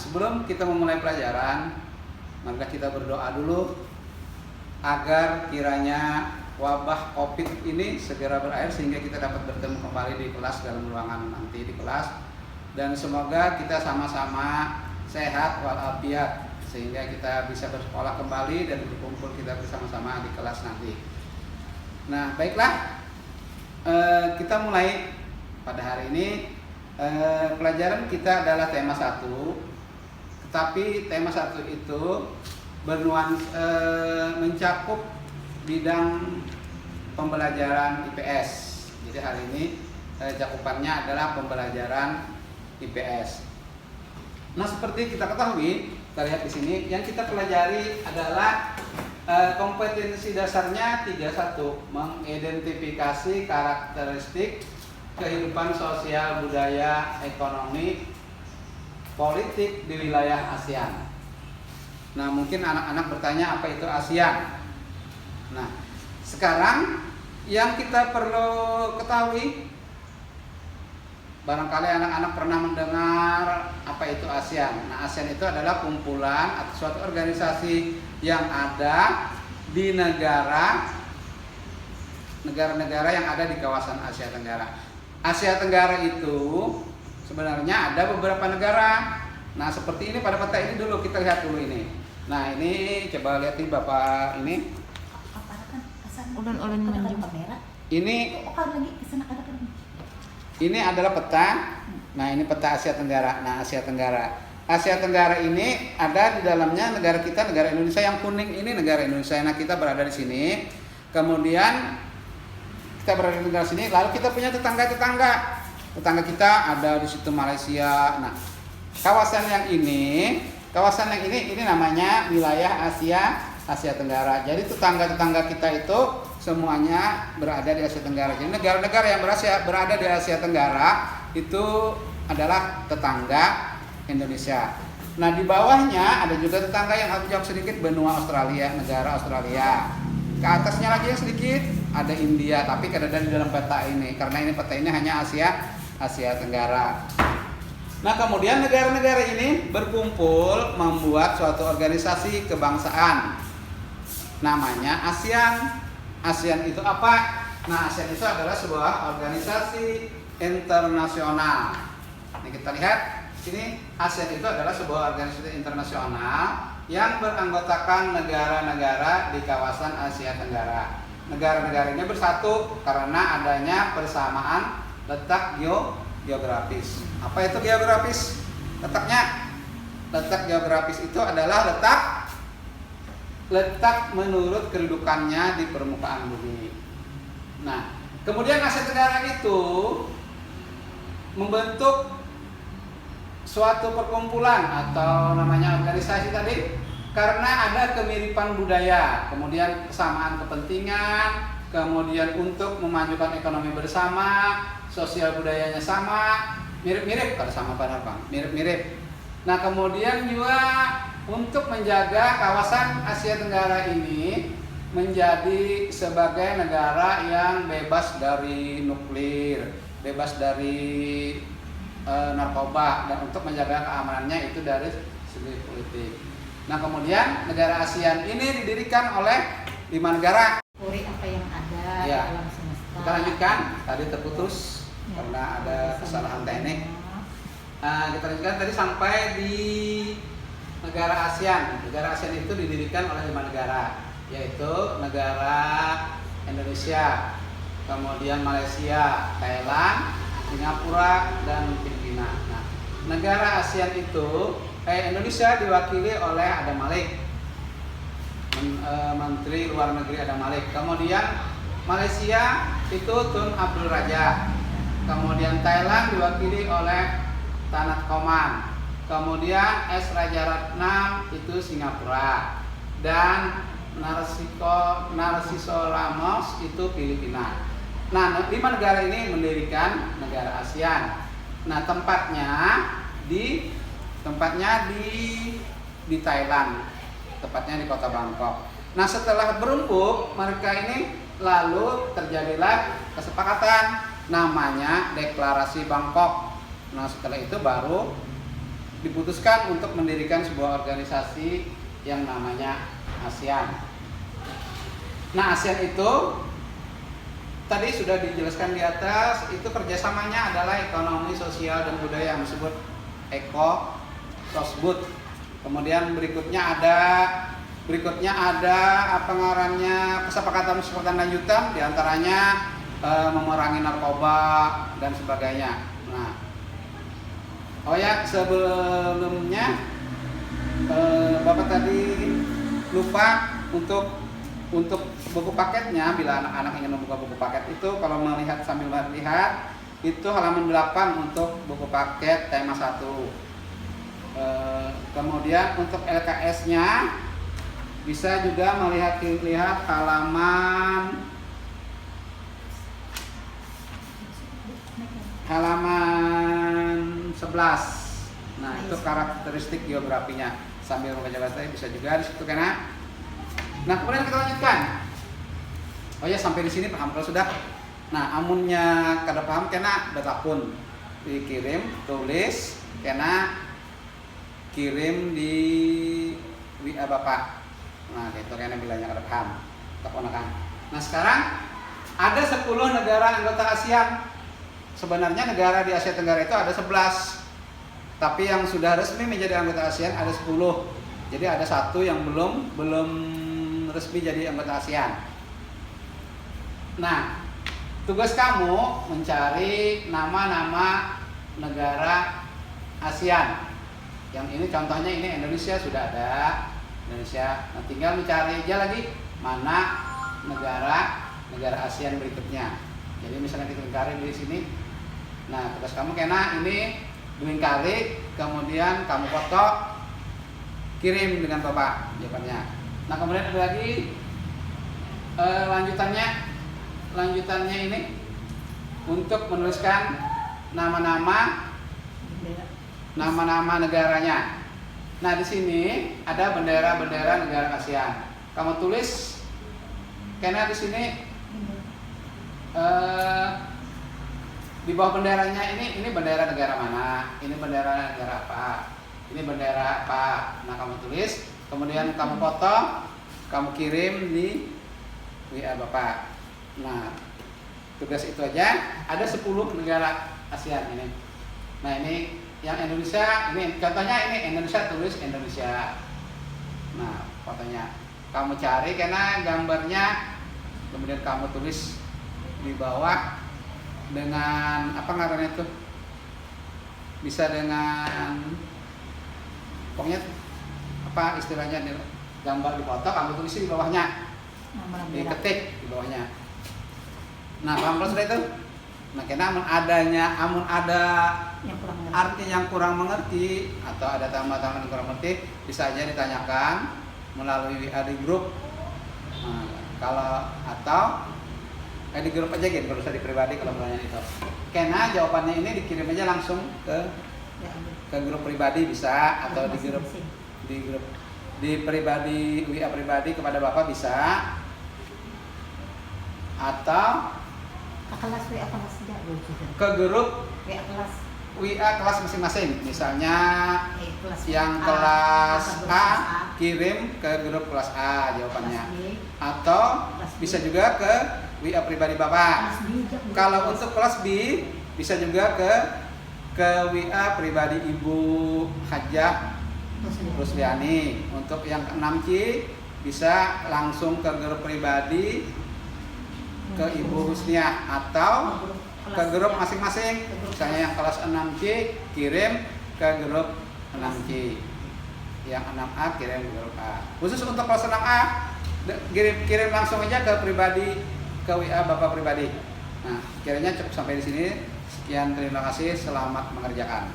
sebelum kita memulai pelajaran, marilah kita berdoa dulu agar kiranya wabah COVID ini segera berakhir sehingga kita dapat bertemu kembali di kelas dalam ruangan nanti di kelas, dan semoga kita sama-sama sehat walafiat sehingga kita bisa bersekolah kembali dan berkumpul kita bersama-sama di kelas nanti. Nah, baiklah, kita mulai pada hari ini. Pelajaran kita adalah tema 1, tetapi tema 1 itu mencakup bidang pembelajaran IPS. Jadi hari ini cakupannya adalah pembelajaran IPS. Nah, seperti kita ketahui, kita lihat di sini yang kita pelajari adalah kompetensi dasarnya 3.1, mengidentifikasi karakteristik kehidupan sosial, budaya, ekonomi, politik di wilayah ASEAN. Nah, mungkin anak-anak bertanya apa itu ASEAN. Nah, sekarang yang kita perlu ketahui, barangkali anak-anak pernah mendengar apa itu ASEAN. Nah, ASEAN itu adalah kumpulan atau suatu organisasi yang ada di negara-negara yang ada di kawasan Asia Tenggara. Asia Tenggara itu sebenarnya ada beberapa negara. Nah, seperti ini pada peta ini dulu kita lihat dulu ini. Nah, ini coba lihat nih Bapak ini. Ini adalah peta. Nah, ini peta Asia Tenggara. Nah, Asia Tenggara ini ada di dalamnya negara kita, negara Indonesia. Yang kuning ini negara Indonesia. Nah, kita berada di sini. Kemudian kita berada di negara sini, lalu kita punya tetangga kita ada di situ Malaysia. Nah, kawasan yang ini namanya wilayah Asia Tenggara. Jadi tetangga kita itu semuanya berada di Asia Tenggara. Jadi negara-negara yang berada di Asia Tenggara itu adalah tetangga Indonesia. Nah, di bawahnya ada juga tetangga yang agak jauh sedikit, benua Australia, negara Australia. Ke atasnya lagi yang sedikit ada India, tapi ada di dalam peta ini karena ini peta ini hanya Asia Tenggara. Nah, kemudian negara-negara ini berkumpul membuat suatu organisasi kebangsaan namanya ASEAN. ASEAN itu apa? Nah, ASEAN itu adalah sebuah organisasi internasional. Ini kita lihat sini, ASEAN itu adalah sebuah organisasi internasional yang beranggotakan negara-negara di kawasan Asia Tenggara. Negara-negara ini bersatu karena adanya persamaan letak geografis. Apa itu geografis? Letak geografis itu adalah letak menurut kedudukannya di permukaan bumi. Nah, kemudian Asia Tenggara itu membentuk suatu perkumpulan atau namanya organisasi tadi karena ada kemiripan budaya, kemudian kesamaan kepentingan, kemudian untuk memajukan ekonomi bersama, sosial budayanya sama, mirip-mirip pada sama benar Bang, mirip-mirip. Nah, kemudian juga untuk menjaga kawasan Asia Tenggara ini menjadi sebagai negara yang bebas dari nuklir, bebas dari narkoba, dan untuk menjaga keamanannya itu dari segi politik. Nah, kemudian negara ASEAN ini didirikan oleh 5 negara. Apa yang ada Ya. dalam semesta. Kita lanjutkan, tadi terputus karena ada kesalahan teknik. Kita lanjutkan tadi sampai di negara ASEAN. Negara ASEAN itu didirikan oleh 5 negara, yaitu negara Indonesia, kemudian Malaysia, Thailand, Singapura, dan Filipina. Nah, negara ASEAN itu Indonesia diwakili oleh Adam Malik, Menteri Luar Negeri Adam Malik. Kemudian Malaysia itu Tun Abdul Raja. Kemudian Thailand diwakili oleh Tanat Koman. Kemudian S. Rajaratnam itu Singapura. Dan Narciso Ramos itu Filipina. Nah, 5 negara ini mendirikan negara ASEAN. Nah, tempatnya di Thailand, tepatnya di kota Bangkok. Nah, setelah berembuk mereka ini lalu terjadilah kesepakatan namanya Deklarasi Bangkok. Nah, setelah itu baru diputuskan untuk mendirikan sebuah organisasi yang namanya ASEAN. Nah, ASEAN itu tadi sudah dijelaskan di atas, itu kerjasamanya adalah ekonomi, sosial, dan budaya yang disebut ECO-SOSBUD. Kemudian berikutnya ada apa ngarannya, kesepakatan lanjutan, diantaranya memerangi narkoba dan sebagainya. Nah, oh ya, sebelumnya Bapak tadi lupa untuk buku paketnya. Bila anak-anak ingin membuka buku paket itu, kalau melihat sambil melihat itu halaman 8 untuk buku paket tema 1. Kemudian untuk LKS-nya bisa juga melihat halaman 11. Nah, itu karakteristik geografinya. Sambil membaca bisa juga di situ karena. Nah, kemudian kita lanjutkan. Oh ya, sampai di sini paham kalau sudah. Nah, amunnya kada paham kena betapun dikirim, tulis, kena kirim di WA Bapak. Nah, itu kena bilangnya kada paham. Keponakan. Nah, sekarang ada 10 negara anggota ASEAN. Sebenarnya negara di Asia Tenggara itu ada 11. Tapi yang sudah resmi menjadi anggota ASEAN ada 10. Jadi ada 1 yang belum resmi jadi anggota ASEAN. Nah, tugas kamu mencari nama-nama negara ASEAN. Yang ini contohnya ini Indonesia sudah ada. Indonesia. Nah, tinggal mencari aja lagi mana negara ASEAN berikutnya. Jadi misalnya kita cari di sini. Nah, tugas kamu kena ini kali, kemudian kamu foto, kirim dengan Bapak jawabannya. Nah, kemudian ada lagi lanjutannya ini untuk menuliskan nama-nama negaranya. Nah, di sini ada bendera-bendera negara ASEAN. Kamu tulis karena di sini di bawah benderanya ini bendera negara mana, ini bendera negara apa, ini bendera apa. Nah, kamu tulis, kemudian kamu foto, kamu kirim di WA Bapak. Nah, tugas itu aja. Ada 10 negara ASEAN ini. Nah, ini yang Indonesia, ini contohnya ini Indonesia, tulis Indonesia. Nah, fotonya kamu cari karena gambarnya, kemudian kamu tulis di bawah dengan apa ngarannya itu, bisa dengan pokoknya apa istilahnya, gambar di foto kamu tulis di bawahnya, diketik di bawahnya. Nah, paham sudah itu. Nah, karena amun ada arti yang kurang mengerti atau ada tambah-tambahan yang kurang mengerti, bisa aja ditanyakan melalui WA di grup. Nah, kalau atau di grup aja gitu, kalau usah di pribadi kalau pertanyaan itu. Karena jawabannya ini dikirim aja langsung ke grup pribadi bisa, atau di pribadi WA pribadi kepada Bapak bisa, atau ke grup WA kelas masing-masing. Misalnya yang kelas A kirim ke grup kelas A jawabannya, atau bisa juga ke WA pribadi Bapak. Kalau untuk kelas B bisa juga ke WA pribadi Ibu Hajah Rusliani. Untuk yang 6C bisa langsung ke grup pribadi ke Ibu Husnia, atau ke grup masing-masing. Misalnya yang kelas 6C kirim ke grup 6C, yang 6A kirim ke grup A. Khusus untuk kelas 6A kirim langsung aja ke pribadi, ke WA Bapak pribadi. Nah, kiranya cukup sampai di sini. Sekian, terima kasih, selamat mengerjakan.